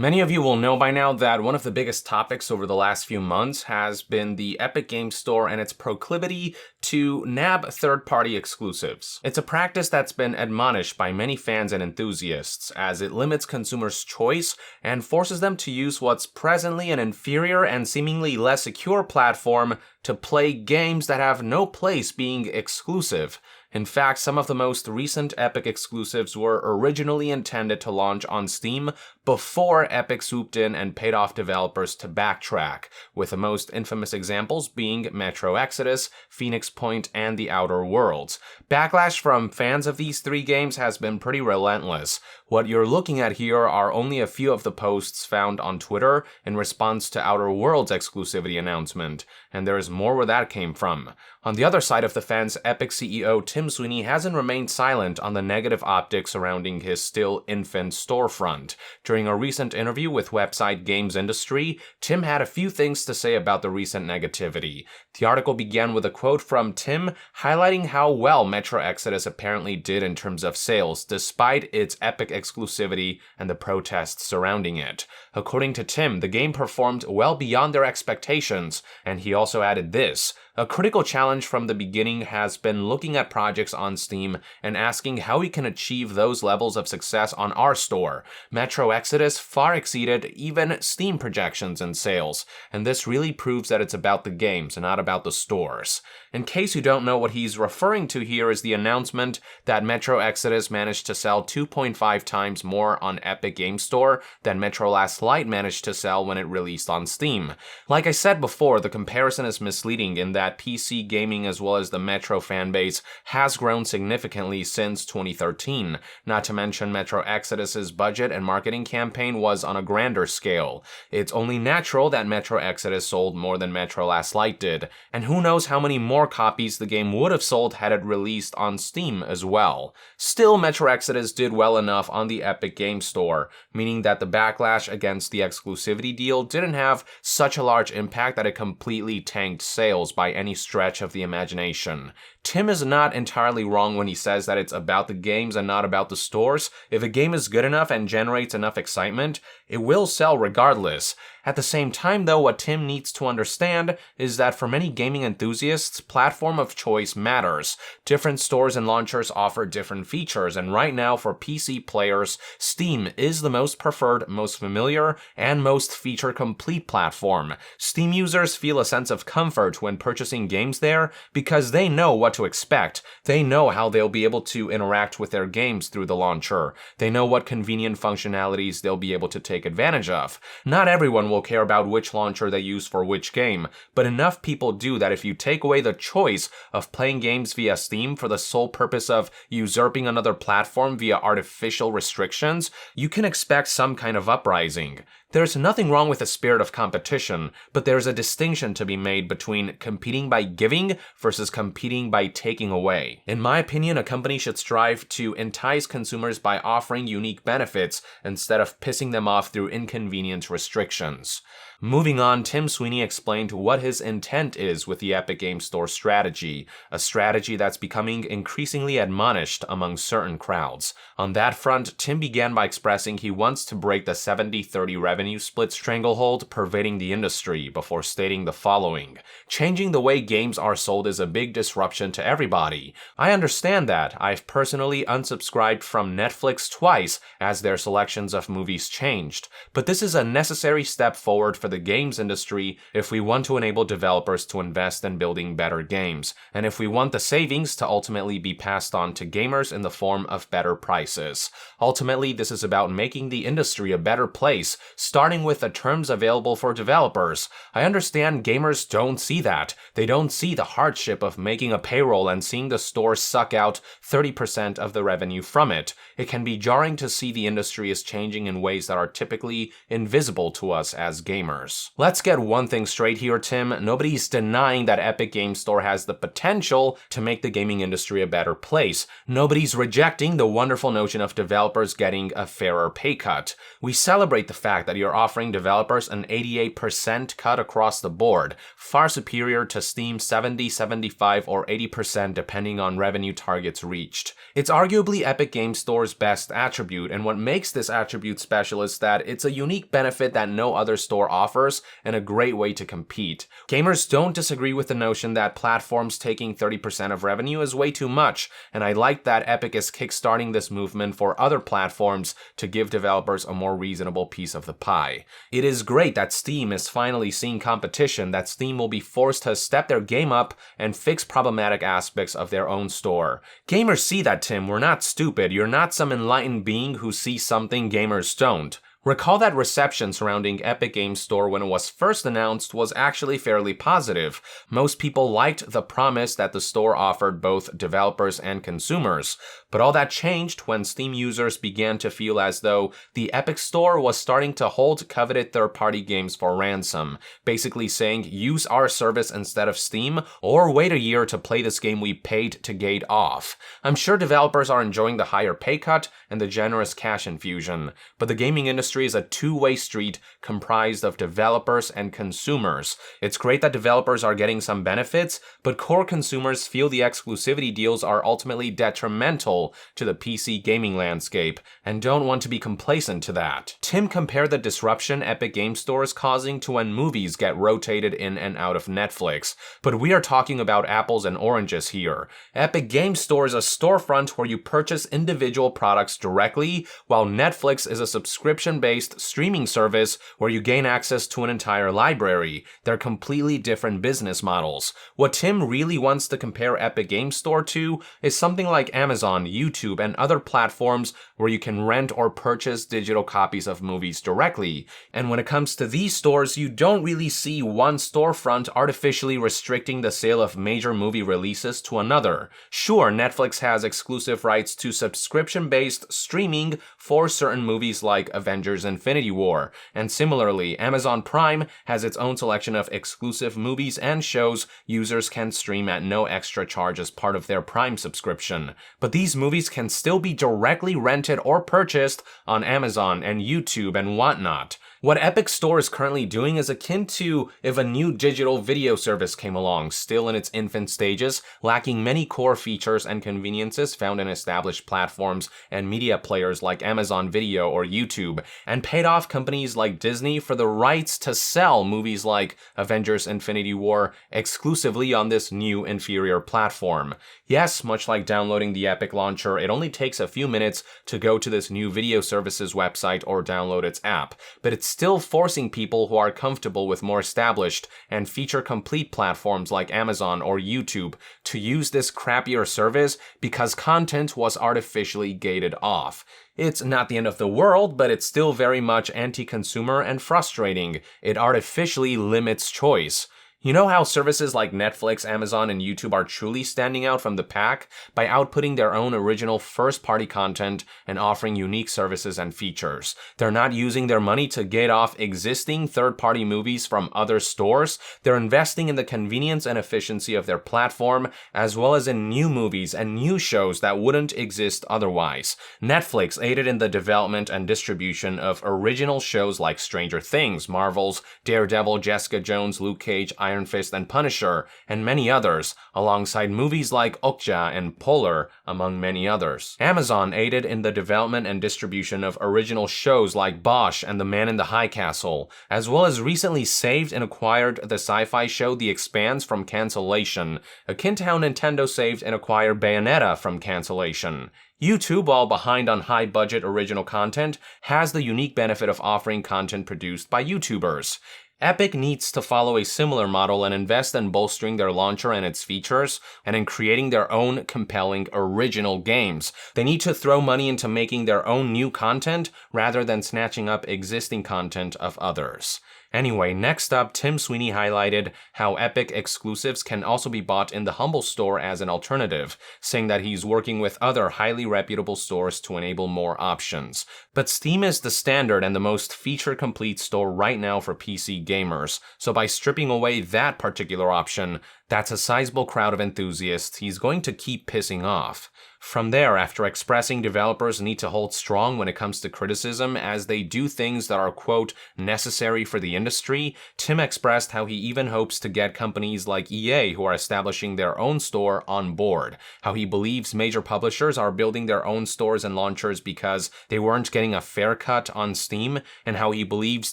Many of you will know by now that one of the biggest topics over the last few months has been the Epic Games Store and its proclivity to nab third-party exclusives. It's a practice that's been admonished by many fans and enthusiasts, as it limits consumers' choice and forces them to use what's presently an inferior and seemingly less secure platform to play games that have no place being exclusive. In fact, some of the most recent Epic exclusives were originally intended to launch on Steam before Epic swooped in and paid off developers to backtrack, with the most infamous examples being Metro Exodus, Phoenix Point, and The Outer Worlds. Backlash from fans of these three games has been pretty relentless. What you're looking at here are only a few of the posts found on Twitter in response to Outer Worlds' exclusivity announcement, and there is more where that came from. On the other side of the fence, Epic CEO Tim Sweeney hasn't remained silent on the negative optics surrounding his still infant storefront. During a recent interview with website Games Industry, Tim had a few things to say about the recent negativity. The article began with a quote from Tim highlighting how well Metro Exodus apparently did in terms of sales, despite its Epic exclusivity and the protests surrounding it. According to Tim, the game performed well beyond their expectations, and he also added this: "A critical challenge from the beginning has been looking at projects on Steam and asking how we can achieve those levels of success on our store. Metro Exodus far exceeded even Steam projections in sales, and this really proves that it's about the games and not about the stores." In case you don't know what he's referring to here is the announcement that Metro Exodus managed to sell 2.5 times more on Epic Games Store than Metro Last Light managed to sell when it released on Steam. Like I said before, the comparison is misleading in that PC gaming as well as the Metro fanbase has grown significantly since 2013, not to mention Metro Exodus's budget and marketing campaign was on a grander scale. It's only natural that Metro Exodus sold more than Metro Last Light did, and who knows how many more copies the game would have sold had it released on Steam as well. Still, Metro Exodus did well enough on the Epic Games Store, meaning that the backlash against the exclusivity deal didn't have such a large impact that it completely tanked sales by any stretch of the imagination. Tim is not entirely wrong when he says that it's about the games and not about the stores. If a game is good enough and generates enough excitement, it will sell regardless. At the same time, though, what Tim needs to understand is that for many gaming enthusiasts, platform of choice matters. Different stores and launchers offer different features, and right now for PC players, Steam is the most preferred, most familiar, and most feature-complete platform. Steam users feel a sense of comfort when purchasing games there because they know what to expect. They know how they'll be able to interact with their games through the launcher. They know what convenient functionalities they'll be able to take advantage of. Not everyone will care about which launcher they use for which game, but enough people do that if you take away the choice of playing games via Steam for the sole purpose of usurping another platform via artificial restrictions, you can expect some kind of uprising. There's nothing wrong with the spirit of competition, but there's a distinction to be made between competing by giving versus competing by taking away. In my opinion, a company should strive to entice consumers by offering unique benefits instead of pissing them off through inconvenient restrictions. Moving on, Tim Sweeney explained what his intent is with the Epic Games Store strategy, a strategy that's becoming increasingly admonished among certain crowds. On that front, Tim began by expressing he wants to break the 70-30 revenue split stranglehold pervading the industry before stating the following: "Changing the way games are sold is a big disruption to everybody. I understand that. I've personally unsubscribed from Netflix twice as their selections of movies changed, but this is a necessary step forward for the games industry if we want to enable developers to invest in building better games, and if we want the savings to ultimately be passed on to gamers in the form of better prices. Ultimately, this is about making the industry a better place, starting with the terms available for developers. I understand gamers don't see that. They don't see the hardship of making a payroll and seeing the store suck out 30% of the revenue from it. It can be jarring to see the industry is changing in ways that are typically invisible to us as gamers. gamers. Let's get one thing straight here, Tim. Nobody's denying that Epic Games Store has the potential to make the gaming industry a better place. Nobody's rejecting the wonderful notion of developers getting a fairer pay cut. We celebrate the fact that you're offering developers an 88% cut across the board, far superior to Steam's 70, 75, or 80% depending on revenue targets reached. It's arguably Epic Games Store's best attribute, and what makes this attribute special is that it's a unique benefit that no other store offers and a great way to compete. Gamers don't disagree with the notion that platforms taking 30% of revenue is way too much, and I like that Epic is kickstarting this movement for other platforms to give developers a more reasonable piece of the pie. It is great that Steam is finally seeing competition, that Steam will be forced to step their game up and fix problematic aspects of their own store. Gamers see that, Tim. We're not stupid. You're not some enlightened being who sees something gamers don't. Recall that reception surrounding Epic Games Store when it was first announced was actually fairly positive. Most people liked the promise that the store offered both developers and consumers. But all that changed when Steam users began to feel as though the Epic Store was starting to hold coveted third-party games for ransom, basically saying use our service instead of Steam, or wait a year to play this game we paid to gate off. I'm sure developers are enjoying the higher pay cut and the generous cash infusion, but the gaming industry is a two-way street comprised of developers and consumers. It's great that developers are getting some benefits, but core consumers feel the exclusivity deals are ultimately detrimental to the PC gaming landscape and don't want to be complacent to that. Tim compared the disruption Epic Games Store is causing to when movies get rotated in and out of Netflix, but we are talking about apples and oranges here. Epic Games Store is a storefront where you purchase individual products directly, while Netflix is a subscription-based streaming service where you gain access to an entire library. They're completely different business models. What Tim really wants to compare Epic Games Store to is something like Amazon, YouTube, and other platforms where you can rent or purchase digital copies of movies directly. And when it comes to these stores, you don't really see one storefront artificially restricting the sale of major movie releases to another. Sure, Netflix has exclusive rights to subscription-based streaming for certain movies like Avengers Infinity War, and similarly, Amazon Prime has its own selection of exclusive movies and shows users can stream at no extra charge as part of their Prime subscription. But these movies can still be directly rented or purchased on Amazon and YouTube and whatnot. What Epic Store is currently doing is akin to if a new digital video service came along, still in its infant stages, lacking many core features and conveniences found in established platforms and media players like Amazon Video or YouTube, and paid off companies like Disney for the rights to sell movies like Avengers Infinity War exclusively on this new inferior platform. Yes, much like downloading the Epic launcher, it only takes a few minutes to go to this new video service's website or download its app, but it's still forcing people who are comfortable with more established and feature-complete platforms like Amazon or YouTube to use this crappier service because content was artificially gated off. It's not the end of the world, but it's still very much anti-consumer and frustrating. It artificially limits choice. You know how services like Netflix, Amazon, and YouTube are truly standing out from the pack by outputting their own original first-party content and offering unique services and features. They're not using their money to gate off existing third-party movies from other stores. They're investing in the convenience and efficiency of their platform, as well as in new movies and new shows that wouldn't exist otherwise. Netflix aided in the development and distribution of original shows like Stranger Things, Marvel's Daredevil, Jessica Jones, Luke Cage, Iron Fist, and Punisher, and many others, alongside movies like Okja and Polar, among many others. Amazon aided in the development and distribution of original shows like Bosch and The Man in the High Castle, as well as recently saved and acquired the sci-fi show The Expanse from cancellation, akin to how Nintendo saved and acquired Bayonetta from cancellation. YouTube, while behind on high-budget original content, has the unique benefit of offering content produced by YouTubers. Epic needs to follow a similar model and invest in bolstering their launcher and its features, and in creating their own compelling original games. They need to throw money into making their own new content rather than snatching up existing content of others. Anyway, next up, Tim Sweeney highlighted how Epic exclusives can also be bought in the Humble store as an alternative, saying that he's working with other highly reputable stores to enable more options. But Steam is the standard and the most feature-complete store right now for PC gamers, so by stripping away that particular option, that's a sizable crowd of enthusiasts he's going to keep pissing off. From there, after expressing developers need to hold strong when it comes to criticism as they do things that are, quote, necessary for the industry, Tim expressed how he even hopes to get companies like EA, who are establishing their own store, on board, how he believes major publishers are building their own stores and launchers because they weren't getting a fair cut on Steam, and how he believes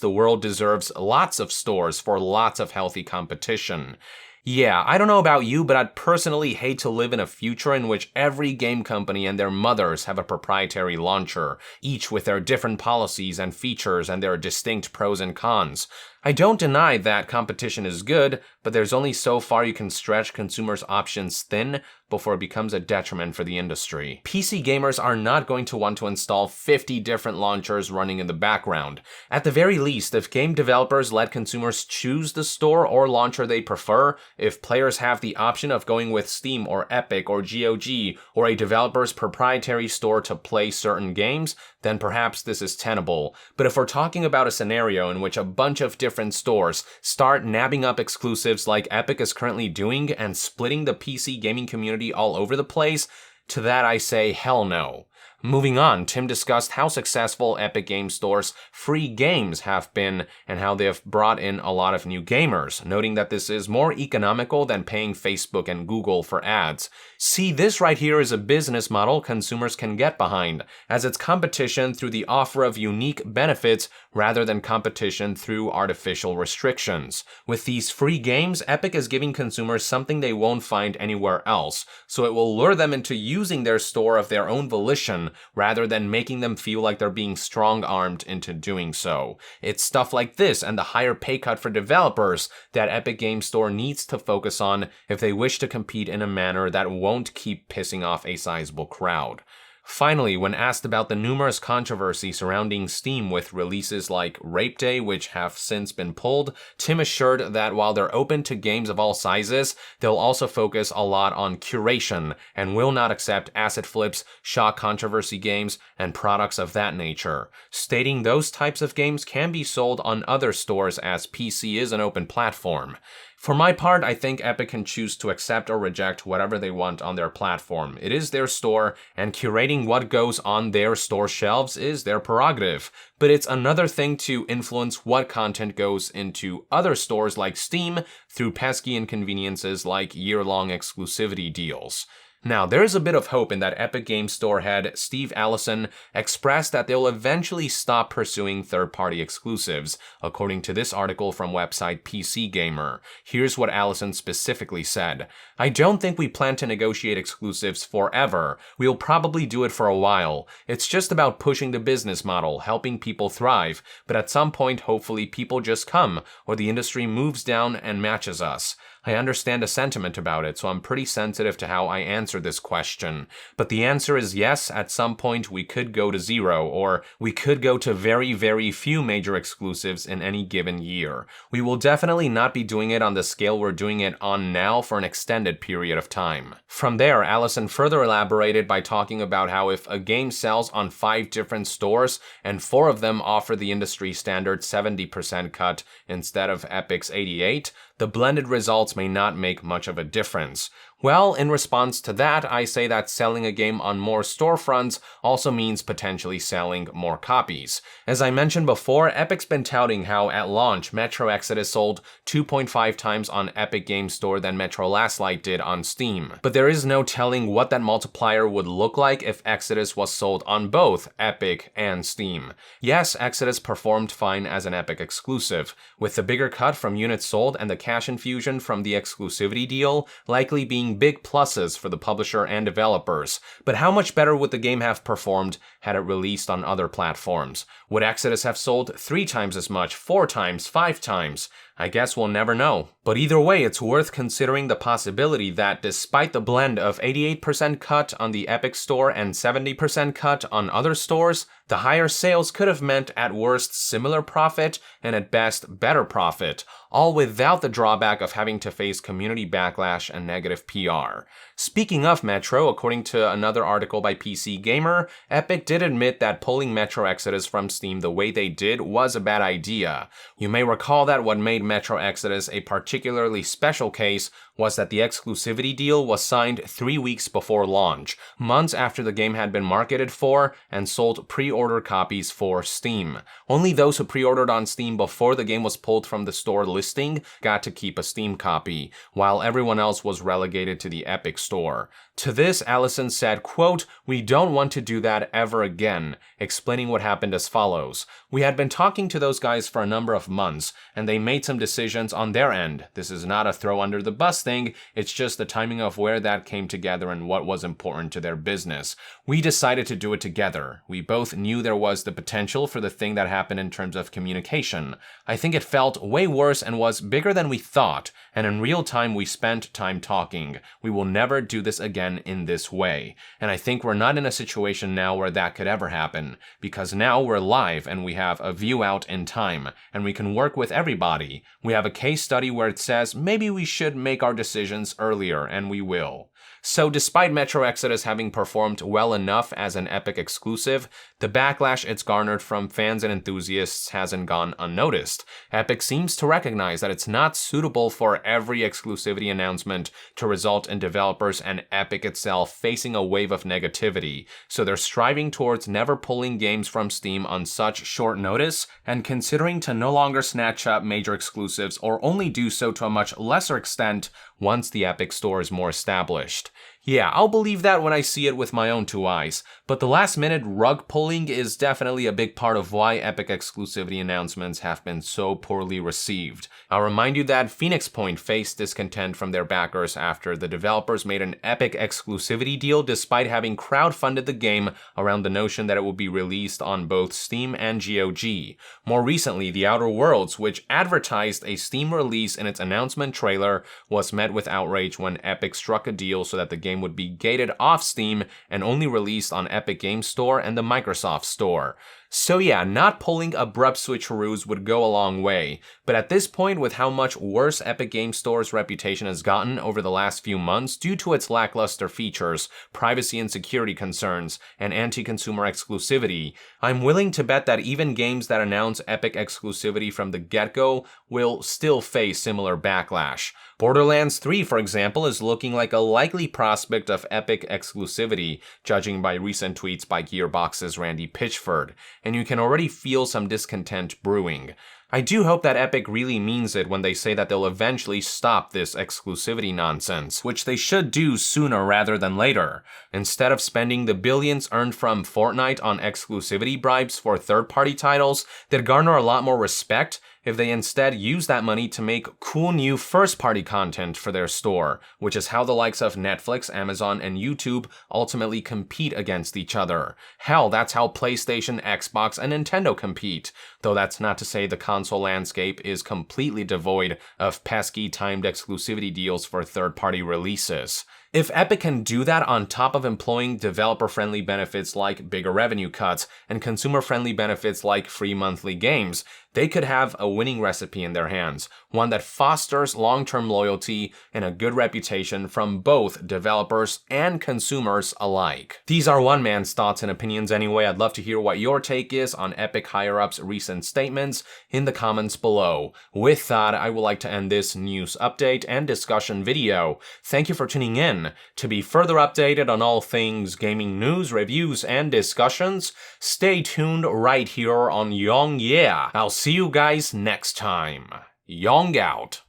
the world deserves lots of stores for lots of healthy competition. Yeah, I don't know about you, but I'd personally hate to live in a future in which every game company and their mothers have a proprietary launcher, each with their different policies and features and their distinct pros and cons. I don't deny that competition is good, but there's only so far you can stretch consumers' options thin before it becomes a detriment for the industry. PC gamers are not going to want to install 50 different launchers running in the background. At the very least, if game developers let consumers choose the store or launcher they prefer, if players have the option of going with Steam or Epic or GOG or a developer's proprietary store to play certain games, then perhaps this is tenable. But if we're talking about a scenario in which a bunch of different stores start nabbing up exclusives like Epic is currently doing and splitting the PC gaming community all over the place, to that I say hell no. Moving on, Tim discussed how successful Epic Game Store's free games have been and how they have brought in a lot of new gamers, noting that this is more economical than paying Facebook and Google for ads. See, this right here is a business model consumers can get behind, as it's competition through the offer of unique benefits rather than competition through artificial restrictions. With these free games, Epic is giving consumers something they won't find anywhere else, so it will lure them into using their store of their own volition rather than making them feel like they're being strong-armed into doing so. It's stuff like this and the higher pay cut for developers that Epic Game Store needs to focus on if they wish to compete in a manner that won't keep pissing off a sizable crowd. Finally, when asked about the numerous controversy surrounding Steam with releases like Rape Day, which have since been pulled, Tim assured that while they're open to games of all sizes, they'll also focus a lot on curation and will not accept asset flips, shock controversy games, and products of that nature, stating those types of games can be sold on other stores as PC is an open platform. For my part, I think Epic can choose to accept or reject whatever they want on their platform. It is their store, and curating what goes on their store shelves is their prerogative. But it's another thing to influence what content goes into other stores like Steam through pesky inconveniences like year-long exclusivity deals. Now, there is a bit of hope in that Epic Game Store head Steve Allison expressed that they'll eventually stop pursuing third-party exclusives, according to this article from website PC Gamer. Here's what Allison specifically said. "I don't think we plan to negotiate exclusives forever. We'll probably do it for a while. It's just about pushing the business model, helping people thrive, but at some point, hopefully, people just come, or the industry moves down and matches us. I understand the sentiment about it, so I'm pretty sensitive to how I answer this question. But the answer is yes, at some point we could go to zero, or we could go to very, very few major exclusives in any given year. We will definitely not be doing it on the scale we're doing it on now for an extended period of time." From there, Allison further elaborated by talking about how if a game sells on 5 different stores and 4 of them offer the industry standard 70% cut instead of Epic's 88%, the blended results may not make much of a difference. Well, in response to that, I say that selling a game on more storefronts also means potentially selling more copies. As I mentioned before, Epic's been touting how at launch, Metro Exodus sold 2.5 times on Epic Game Store than Metro Last Light did on Steam. But there is no telling what that multiplier would look like if Exodus was sold on both Epic and Steam. Yes, Exodus performed fine as an Epic exclusive, with the bigger cut from units sold and the cash infusion from the exclusivity deal likely being big pluses for the publisher and developers. But how much better would the game have performed had it released on other platforms? Would Exodus have sold 3 times as much, 4 times, 5 times? I guess we'll never know. But either way, it's worth considering the possibility that despite the blend of 88% cut on the Epic Store and 70% cut on other stores, the higher sales could have meant at worst similar profit and at best better profit, all without the drawback of having to face community backlash and negative PR. Speaking of Metro, according to another article by PC Gamer, Epic did admit that pulling Metro Exodus from Steam the way they did was a bad idea. You may recall that what made Metro Exodus a particularly special case was that the exclusivity deal was signed 3 weeks before launch, months after the game had been marketed for and sold pre-order copies for Steam. Only those who pre-ordered on Steam before the game was pulled from the store listing got to keep a Steam copy, while everyone else was relegated to the Epic Store. To this, Allison said, quote, "We don't want to do that ever again," explaining what happened as follows. "We had been talking to those guys for a number of months, and they made some decisions on their end. This is not a throw under the bus thing, it's just the timing of where that came together and what was important to their business. We decided to do it together. We both knew there was the potential for the thing that happened in terms of communication. I think it felt way worse and was bigger than we thought, and in real time we spent time talking. We will never do this again in this way. And I think we're not in a situation now where that could ever happen, because now we're live and we have a view out in time, and we can work with everybody. We have a case study where it says maybe we should make our decisions earlier, and we will." So despite Metro Exodus having performed well enough as an Epic exclusive, the backlash it's garnered from fans and enthusiasts hasn't gone unnoticed. Epic seems to recognize that it's not suitable for every exclusivity announcement to result in developers and Epic itself facing a wave of negativity, so they're striving towards never pulling games from Steam on such short notice and considering to no longer snatch up major exclusives or only do so to a much lesser extent once the Epic Store is more established. Yeah, I'll believe that when I see it with my own two eyes, but the last-minute rug pulling is definitely a big part of why Epic exclusivity announcements have been so poorly received. I'll remind you that Phoenix Point faced discontent from their backers after the developers made an Epic exclusivity deal despite having crowdfunded the game around the notion that it would be released on both Steam and GOG. More recently, The Outer Worlds, which advertised a Steam release in its announcement trailer, was met with outrage when Epic struck a deal so that the game would be gated off Steam and only released on Epic Games Store and the Microsoft Store. So yeah, not pulling abrupt switcheroos would go a long way, but at this point, with how much worse Epic Games Store's reputation has gotten over the last few months due to its lackluster features, privacy and security concerns, and anti-consumer exclusivity, I'm willing to bet that even games that announce Epic exclusivity from the get-go will still face similar backlash. Borderlands 3, for example, is looking like a likely prospect of Epic exclusivity, judging by recent tweets by Gearbox's Randy Pitchford, and you can already feel some discontent brewing. I do hope that Epic really means it when they say that they'll eventually stop this exclusivity nonsense, which they should do sooner rather than later. Instead of spending the billions earned from Fortnite on exclusivity bribes for third-party titles, they'd garner a lot more respect if they instead use that money to make cool new first-party content for their store, which is how the likes of Netflix, Amazon, and YouTube ultimately compete against each other. Hell, that's how PlayStation, Xbox, and Nintendo compete, though that's not to say the console landscape is completely devoid of pesky timed exclusivity deals for third-party releases. If Epic can do that on top of employing developer-friendly benefits like bigger revenue cuts and consumer-friendly benefits like free monthly games, they could have a winning recipe in their hands, one that fosters long-term loyalty and a good reputation from both developers and consumers alike. These are one man's thoughts and opinions anyway. I'd love to hear what your take is on Epic higher-ups' recent statements in the comments below. With that, I would like to end this news update and discussion video. Thank you for tuning in. To be further updated on all things gaming news, reviews, and discussions, stay tuned right here on Young Yeah. I'll see you guys next time. Young out.